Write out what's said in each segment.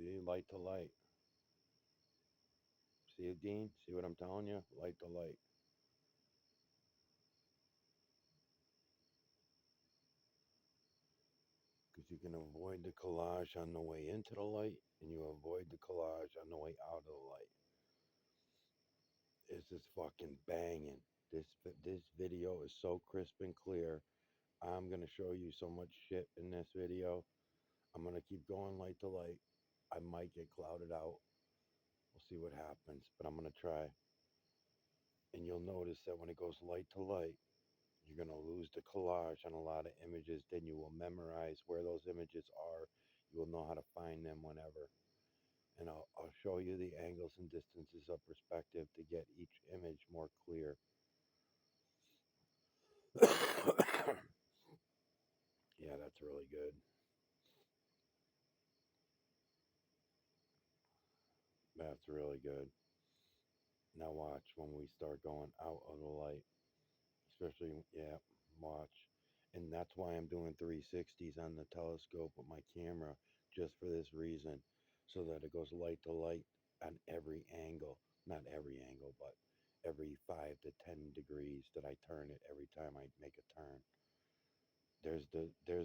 See, light to light. See it, Dean? See what I'm telling you? Light to light. Because you can avoid the collage on the way into the light, and you avoid the collage on the way out of the light. It's just fucking banging. This video is so crisp and clear. I'm gonna show you so much shit in this video. I'm gonna keep going light to light. I might get clouded out. We'll see what happens, but I'm gonna try. And you'll notice that when it goes light to light, you're going to lose the collage on a lot of images. Then you will memorize where those images are. You will know how to find them whenever. And I'll show you the angles and distances of perspective to get each image more clear. Yeah, that's really good. That's really good. Now watch when we start going out of the light. Especially, yeah, watch. And that's why I'm doing 360s on the telescope with my camera, just for this reason, so that it goes light to light on every angle. Not every angle, but every 5 to 10 degrees that I turn it every time I make a turn. There's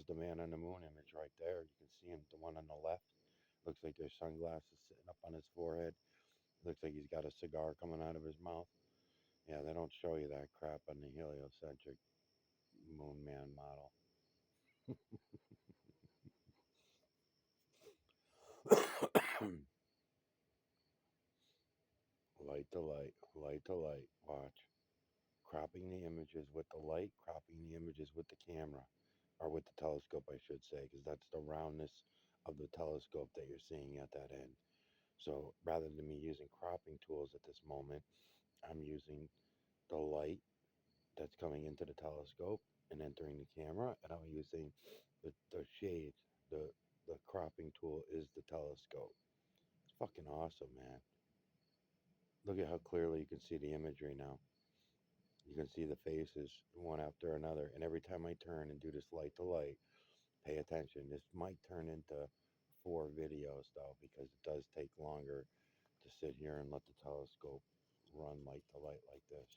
the man on the moon image right there. You can see him, the one on the left. Looks like there's sunglasses sitting up on his forehead. Looks like he's got a cigar coming out of his mouth. Yeah, they don't show you that crap on the heliocentric moon man model. Light to light, light to light. Watch. Cropping the images with the light, cropping the images with the camera, or with the telescope, I should say, because that's the roundness of the telescope that you're seeing at that end. So rather than me using cropping tools at this moment, I'm using the light that's coming into the telescope and entering the camera, and I'm using the shade. The the cropping tool is the telescope. It's fucking awesome, man. Look at how clearly you can see the imagery now. You can see the faces one after another. And every time I turn and do this light to light, pay attention. This might turn into 4 videos though, because it does take longer to sit here and let the telescope run light to light like this.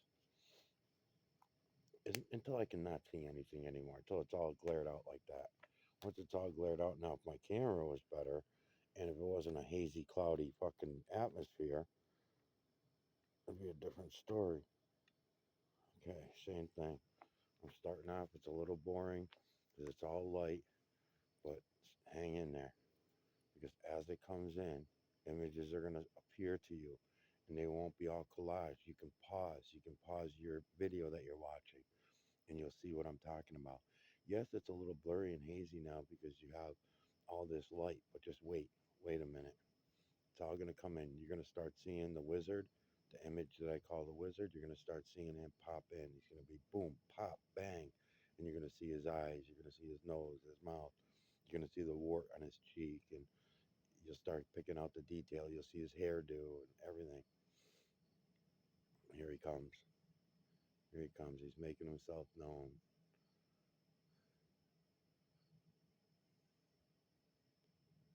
Until I cannot see anything anymore, until it's all glared out like that. Once it's all glared out, now if my camera was better, and if it wasn't a hazy, cloudy fucking atmosphere, it'd be a different story. Okay, same thing. I'm starting off, it's a little boring because it's all light, but hang in there because as it comes in, images are going to appear to you and they won't be all collage. You can pause your video that you're watching and you'll see what I'm talking about. Yes, it's a little blurry and hazy now because you have all this light, but just wait a minute. It's all going to come in. You're going to start seeing the wizard, the image that I call the wizard. You're going to start seeing him pop in. He's going to be boom, pop, bang. And you're going to see his eyes. You're going to see his nose, his mouth. You're going to see the wart on his cheek. And you'll start picking out the detail. You'll see his hairdo and everything. Here he comes. Here he comes. He's making himself known.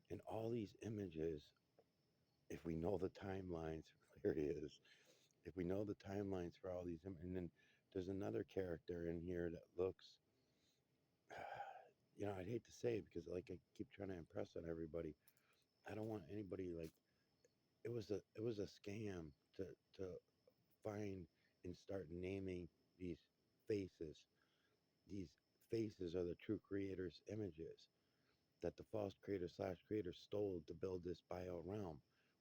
And all these images, if we know the timelines, there he is. If we know the timelines for all these, and then there's another character in here that looks, I'd hate to say it because like I keep trying to impress on everybody. I don't want anybody like it was a scam to find and start naming these faces. These faces are the true creators' images that the false creator slash creator stole to build this bio realm.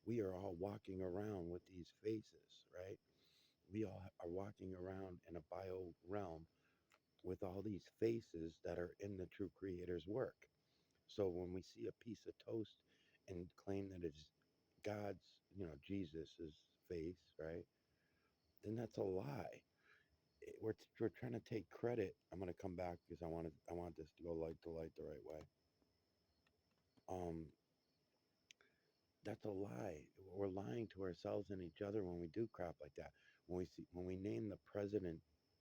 We are all walking around with these faces, right? We all are walking around in a bio realm with all these faces that are in the true creator's work. So when we see a piece of toast and claim that it's God's, Jesus's face, right? Then that's a lie. We're trying to take credit. I'm gonna come back because I want this to go light to light the right way. Um, that's a lie. We're lying to ourselves and each other when we do crap like that. When we name the president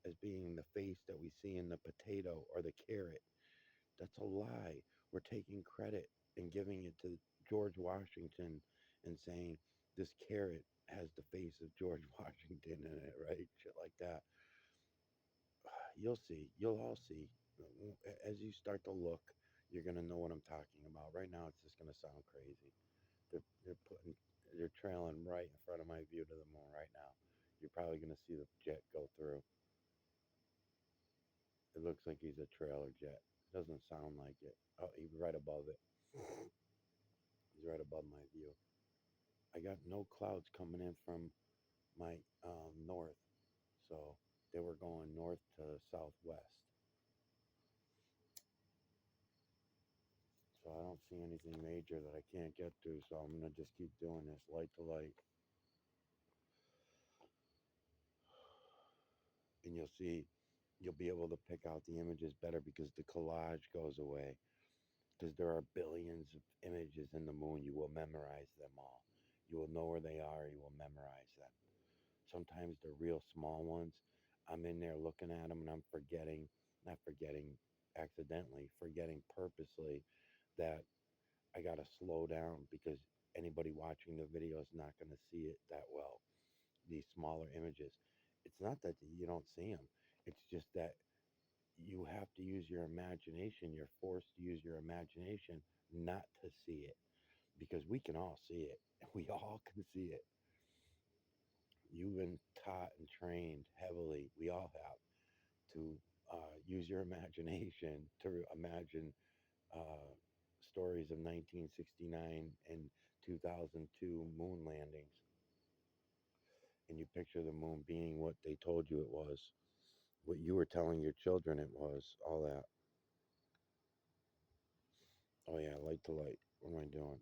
as being the face that we see in the potato or the carrot, that's a lie. We're taking credit and giving it to George Washington and saying this carrot has the face of George Washington in it, right? Shit like that. You'll see. You'll all see. As you start to look, you're gonna know what I'm talking about. Right now, it's just gonna sound crazy. They're putting, they're trailing right in front of my view to the moon right now. You're probably gonna see the jet go through. It looks like he's a trailer jet. Doesn't sound like it. Oh, he's right above it. He's right above my view. I got no clouds coming in from my north, so they were going north to southwest. So I don't see anything major that I can't get to. So I'm gonna just keep doing this light to light, and you'll see. You'll be able to pick out the images better because the collage goes away. Because there are billions of images in the moon, you will memorize them all. You will know where they are. You will memorize them. Sometimes the real small ones, I'm in there looking at them and I'm forgetting, not forgetting accidentally, forgetting purposely that I got to slow down because anybody watching the video is not going to see it that well. These smaller images. It's not that you don't see them, it's just that you have to use your imagination. You're forced to use your imagination not to see it because we can all see it. We all can see it. You've been taught and trained heavily, we all have, to use your imagination to imagine uh, stories of 1969 and 2002 moon landings. And you picture the moon being what they told you it was, what you were telling your children it was, all that. Oh, yeah, light to light. What am I doing?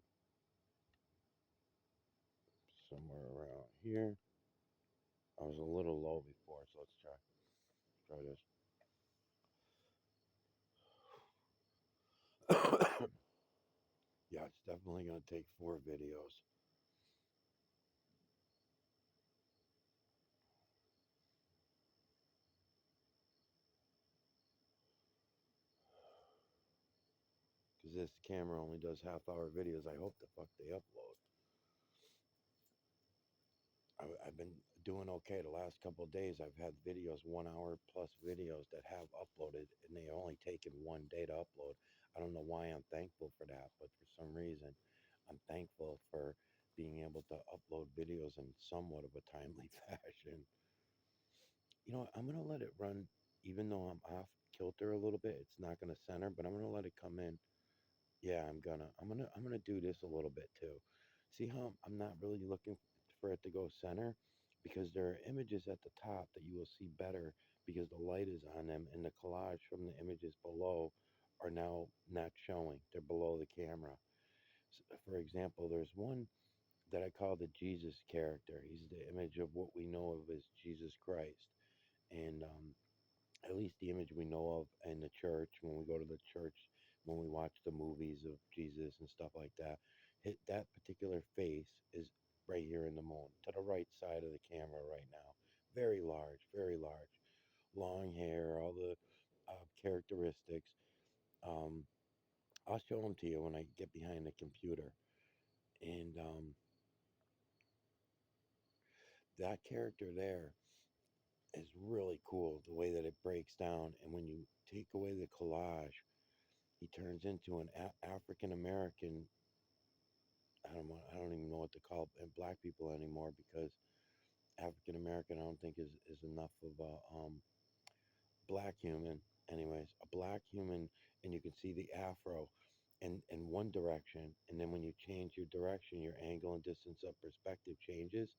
Somewhere around here. I was a little low before, so let's try this. Yeah, it's definitely going to take 4 videos. Because this camera only does half-hour videos. I hope the fuck they upload. I've been doing okay the last couple of days. I've had videos, 1 hour plus videos that have uploaded, and they only taken 1 day to upload. I don't know why I'm thankful for that, but for some reason, I'm thankful for being able to upload videos in somewhat of a timely fashion. You know, I'm gonna let it run, even though I'm off kilter a little bit. It's not gonna center, but I'm gonna let it come in. Yeah, I'm gonna do this a little bit too. See how I'm not really looking for it to go center because there are images at the top that you will see better because the light is on them and the collage from the images below are now not showing. They're below the camera. For example, there's one that I call the Jesus character. He's the image of what we know of as Jesus Christ. And at least the image we know of in the church when we go to the church, when we watch the movies of Jesus and stuff like that. That particular face is right here in the moon, to the right side of the camera right now. Very large, very large. Long hair, all the characteristics. Um, I'll show them to you when I get behind the computer. And that character there is really cool, the way that it breaks down. And when you take away the collage, he turns into an African American. I don't even know what to call black people anymore because African American I don't think is enough of a black human. Anyways, a black human, and you can see the afro in one direction, and then when you change your direction, your angle and distance of perspective changes.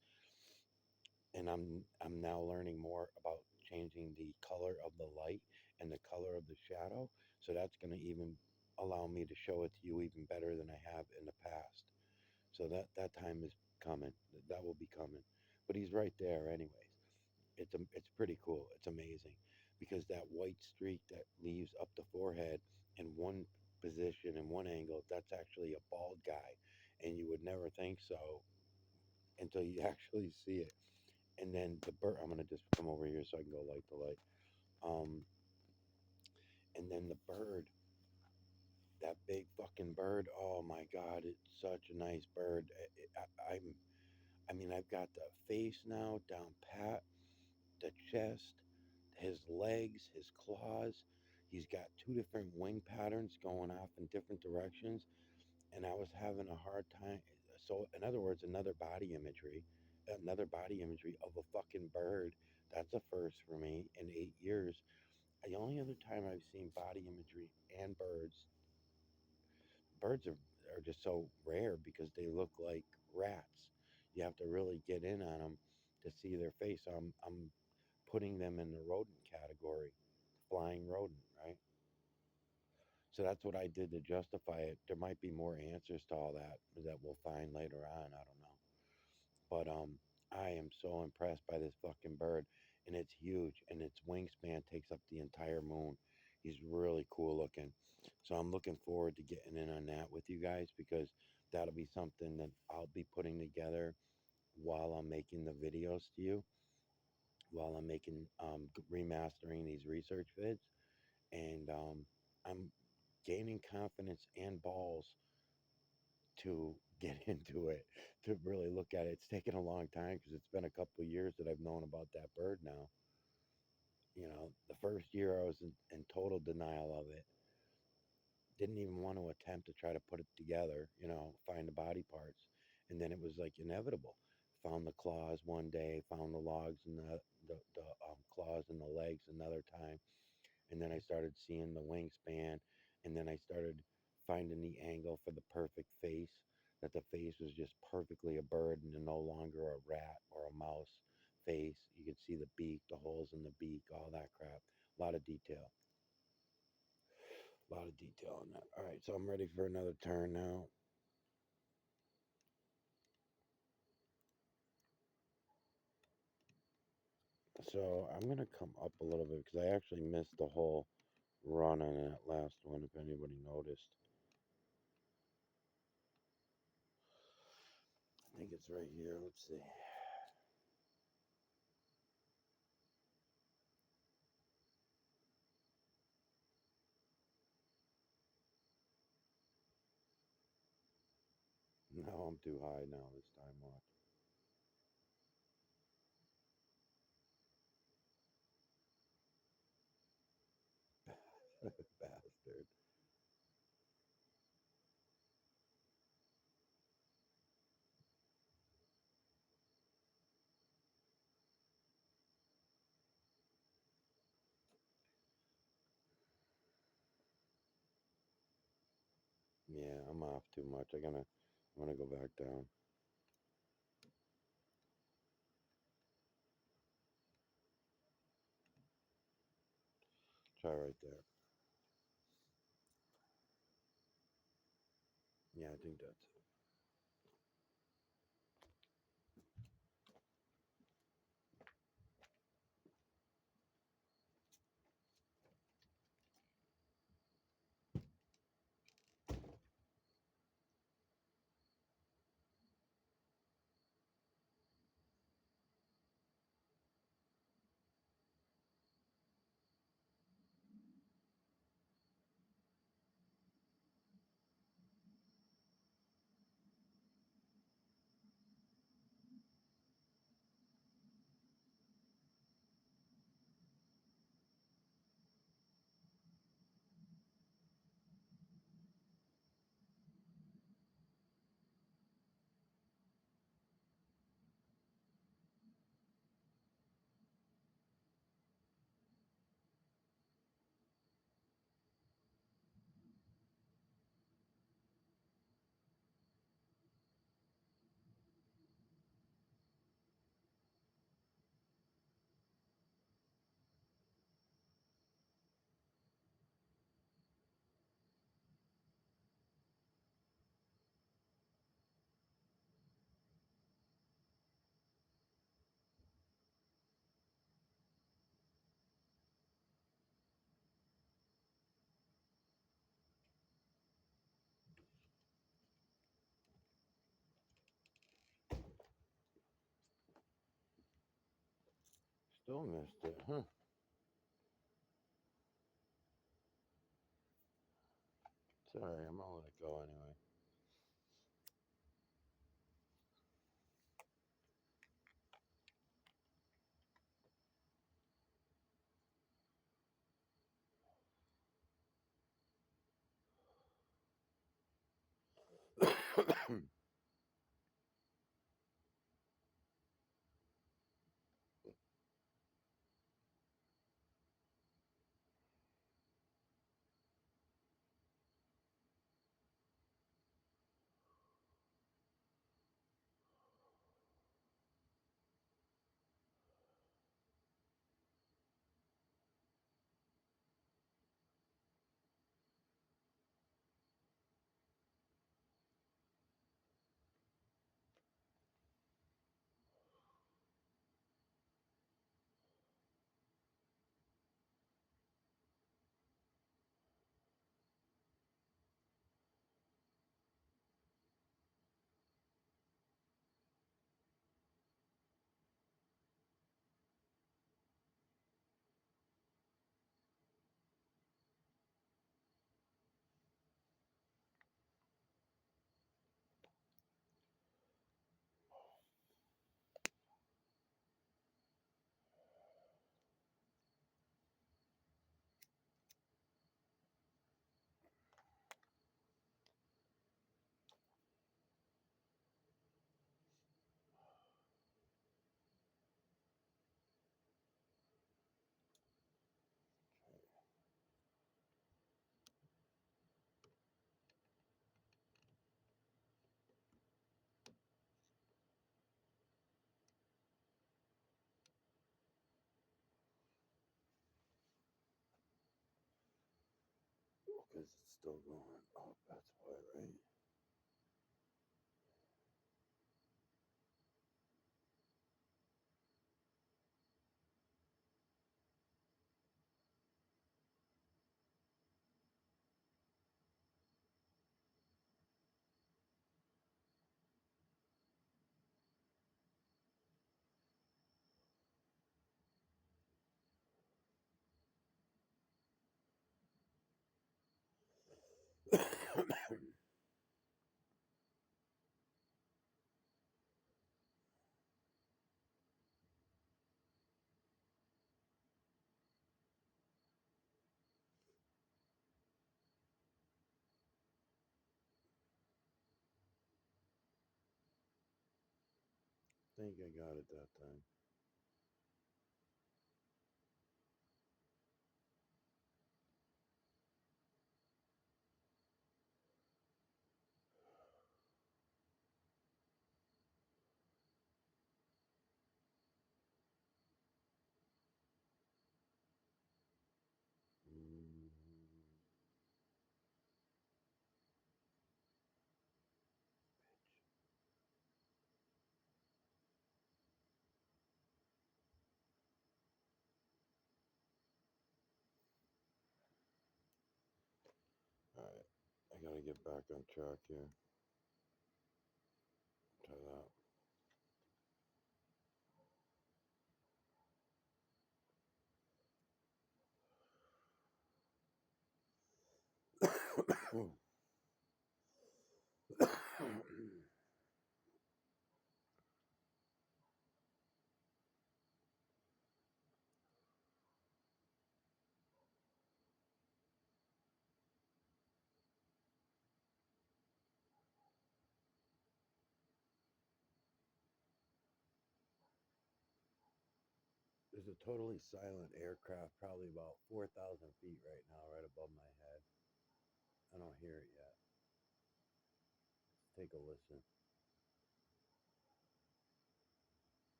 And I'm now learning more about changing the color of the light and the color of the shadow. So that's going to even allow me to show it to you even better than I have in the past. So that time is coming. That will be coming. But he's right there anyways. It's pretty cool. It's amazing because that white streak that leaves up the forehead in one position in one angle, that's actually a bald guy, and you would never think so until you actually see it. And then the bird. I'm gonna just come over here so I can go light to light. Um, and then the bird that big fucking bird. Oh my god, it's such a nice bird. I mean, I've got the face now down pat, the chest, his legs, his claws. He's got two different wing patterns going off in different directions, and I was having a hard time. So, in other words, another body imagery of a fucking bird. That's a first for me in 8 years. The only other time I've seen body imagery and birds are just so rare because they look like rats. You have to really get in on them to see their face. So I'm putting them in the rodent category, flying rodent, right? So that's what I did to justify it. There might be more answers to all that we'll find later on. I don't know. But I am so impressed by this fucking bird, and it's huge, and its wingspan takes up the entire moon. He's really cool looking. So I'm looking forward to getting in on that with you guys because that'll be something that I'll be putting together while I'm making the videos to you, while I'm making remastering these research vids, and I'm gaining confidence and balls to get into it, to really look at it. It's taken a long time because it's been a couple of years that I've known about that bird now. You know, the first year I was in total denial of it. Didn't even want to attempt to try to put it together, find the body parts. And then it was like inevitable. Found the claws one day, found the logs and the claws and the legs another time. And then I started seeing the wingspan, and then I started finding the angle for the perfect face, that the face was just perfectly a bird and no longer a rat or a mouse face. You could see the beak, the holes in the beak, all that crap. A lot of detail. A lot of detail on that. All right, so I'm ready for another turn now. So I'm going to come up a little bit because I actually missed the whole run on that last one, if anybody noticed. I think it's right here. Let's see. No, I'm too high now this time. Watch. Bastard. Yeah, I'm off too much. I'm gonna go back down. Try right there. Yeah, I think that's it. Still missed it, huh? It's alright, I'm gonna let it go anyway. Because it's still going up, that's why, right? Think I got it that time. Mm. Alright, I gotta get back on track here. Try that. There's a totally silent aircraft, probably about 4,000 feet right now, right above my head. I don't hear it yet. Take a listen.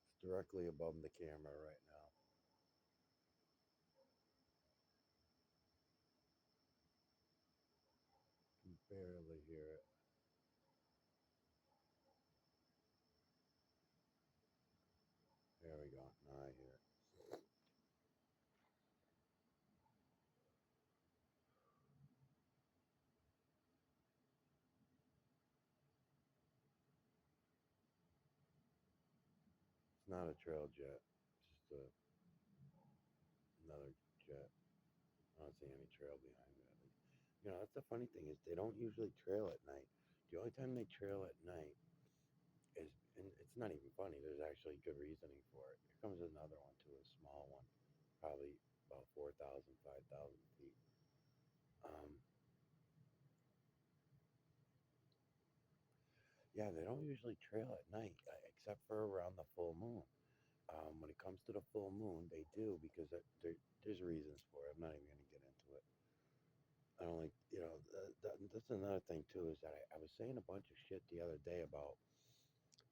It's directly above the camera right now. Can barely hear it. There we go. Now I hear it. It's not a trail jet. It's just another jet. see any trail behind me. You know, that's the funny thing is they don't usually trail at night. The only time they trail at night is, and it's not even funny. There's actually good reasoning for it. Here comes another one too, a small one, probably about 4,000, 5,000 feet. Um, yeah, they don't usually trail at night, except for around the full moon. When it comes to the full moon, they do because there's reasons for it. I'm not even going to get into it. I don't like, you know, that's another thing too is that I was saying a bunch of shit the other day about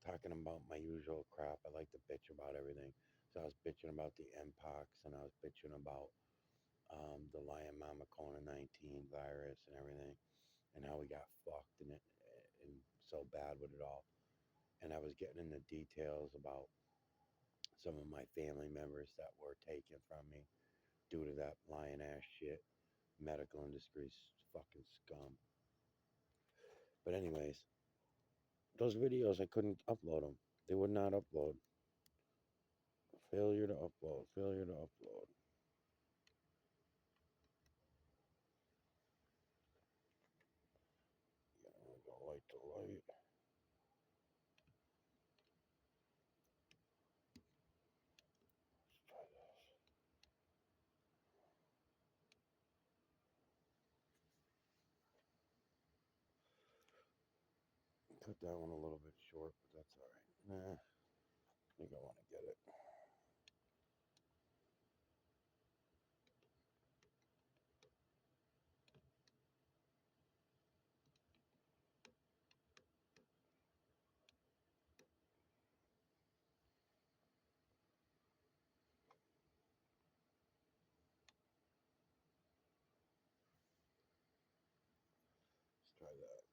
talking about my usual crap. I like to bitch about everything. So I was bitching about the Mpox and I was bitching about the Lion Mama Kona 19 virus and everything and how we got fucked and so bad with it all. And I was getting into details about some of my family members that were taken from me due to that lion ass shit. Medical industry's fucking scum. But anyways, those videos I couldn't upload them. They would not upload. Failure to upload. Failure to upload. Yeah, go light to light. Let's try this. Cut that one a little bit short, but that's all right. Nah, I think I want to get it. Let's try that.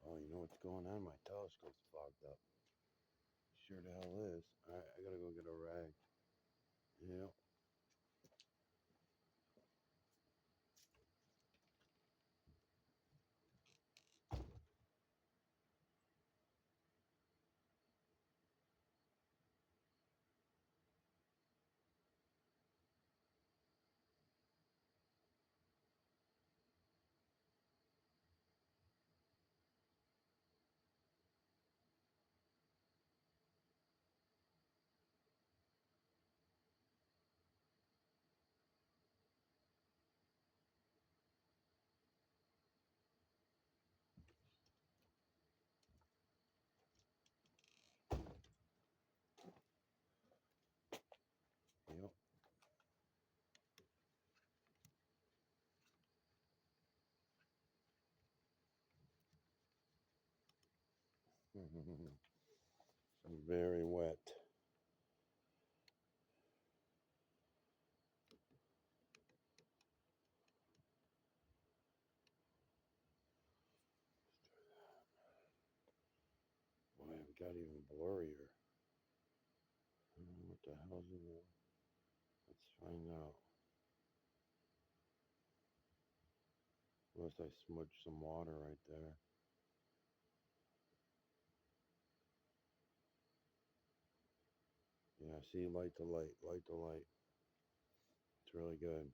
Oh, you know what's going on? My telescope's fogged up. Sure the hell is. All right, I gotta go get a rag. Yep. Yep. Very wet. Boy, it got even blurrier. What the hell's in there? Let's find out. Unless I smudged some water right there. Yeah, see, light to light, light to light. It's really good.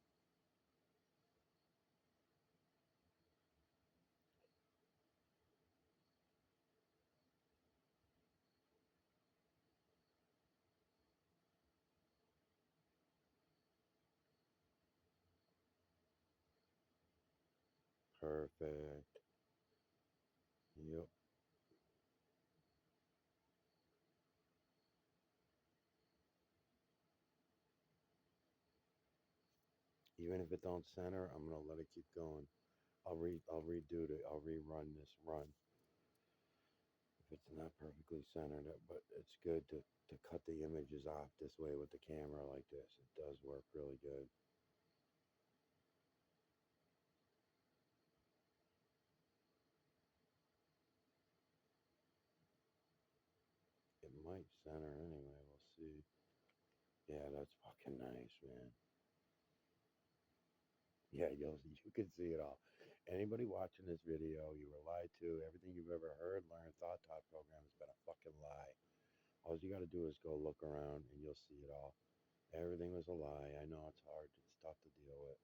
Perfect. Yep. Even if it don't center, I'm gonna let it keep going. I'll redo it. I'll rerun this run if it's not perfectly centered. But it's good to cut the images off this way with the camera like this. It does work really good. It might center anyway. We'll see. Yeah, that's fucking nice, man. Yeah, you can see it all. Anybody watching this video, you were lied to. Everything you've ever heard, learned, thought, taught program has been a fucking lie. All you got to do is go look around and you'll see it all. Everything was a lie. I know it's hard. It's tough to deal with.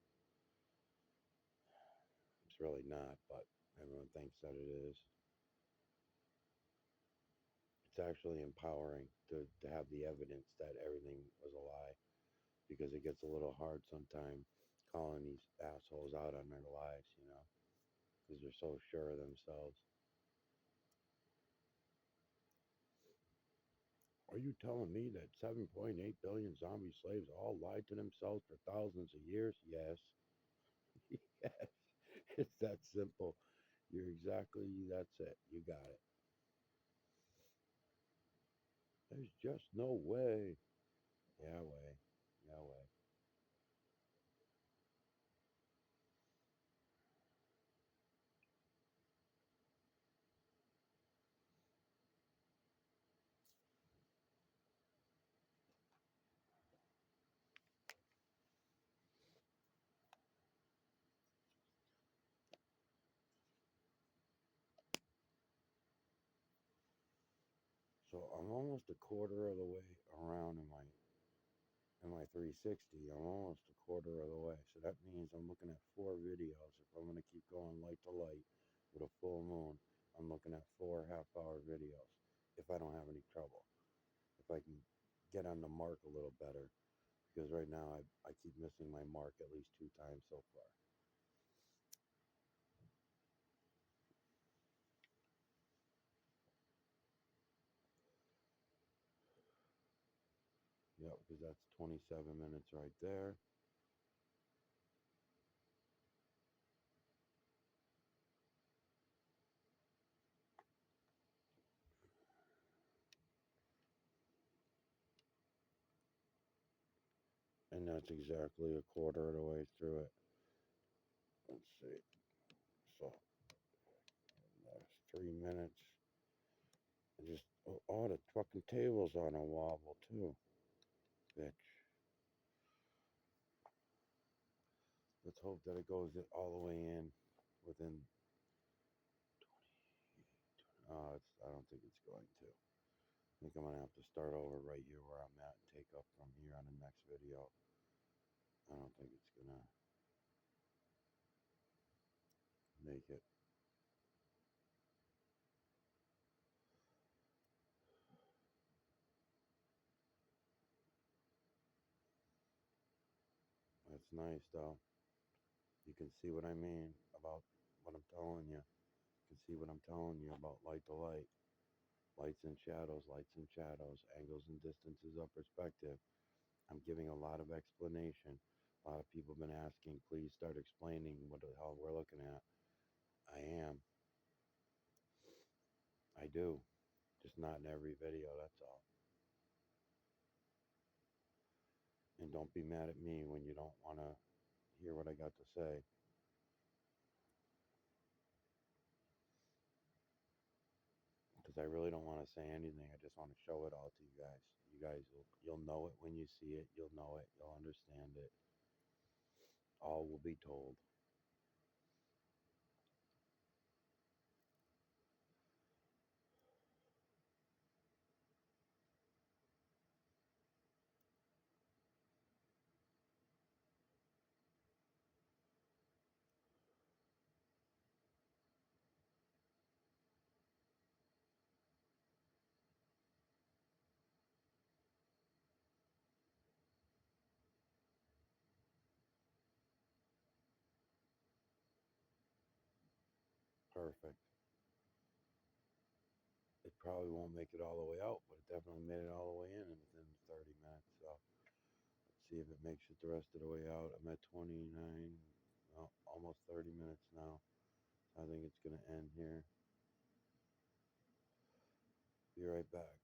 It's really not, but everyone thinks that it is. It's actually empowering to have the evidence that everything was a lie, because it gets a little hard sometimes calling these assholes out on their lies, because they're so sure of themselves. Are you telling me that 7.8 billion zombie slaves all lied to themselves for thousands of years? Yes. Yes. It's that simple. That's it. You got it. There's just no way. Yeah, way. Yeah, way. So I'm almost a quarter of the way around in my 360. I'm almost a quarter of the way. So that means I'm looking at 4 videos. If I'm going to keep going light to light with a full moon, I'm looking at 4 half-hour videos. If I don't have any trouble, if I can get on the mark a little better, because right now I keep missing my mark at least 2 times so far. Yep, because that's 27 minutes right there. And that's exactly a quarter of the way through it. Let's see. So that's 3 minutes. And just all the fucking tables on a wobble too. Bitch. Let's hope that it goes all the way in within 20. I don't think it's going to. I think I'm gonna have to start over right here where I'm at and take up from here on the next video. I don't think it's gonna make it. That's nice though. You can see what I mean about what I'm telling you. You can see what I'm telling you about light to light. Lights and shadows, angles and distances of perspective. I'm giving a lot of explanation. A lot of people have been asking, please start explaining what the hell we're looking at. I am. I do. Just not in every video, that's all. And don't be mad at me when you don't want to hear what I got to say. Because I really don't want to say anything. I just want to show it all to you guys. You'll know it when you see it. You'll know it. You'll understand it. All will be told. Perfect. It probably won't make it all the way out, but it definitely made it all the way in within 30 minutes. So let's see if it makes it the rest of the way out. I'm at 29, almost 30 minutes now. I think it's going to end here. Be right back.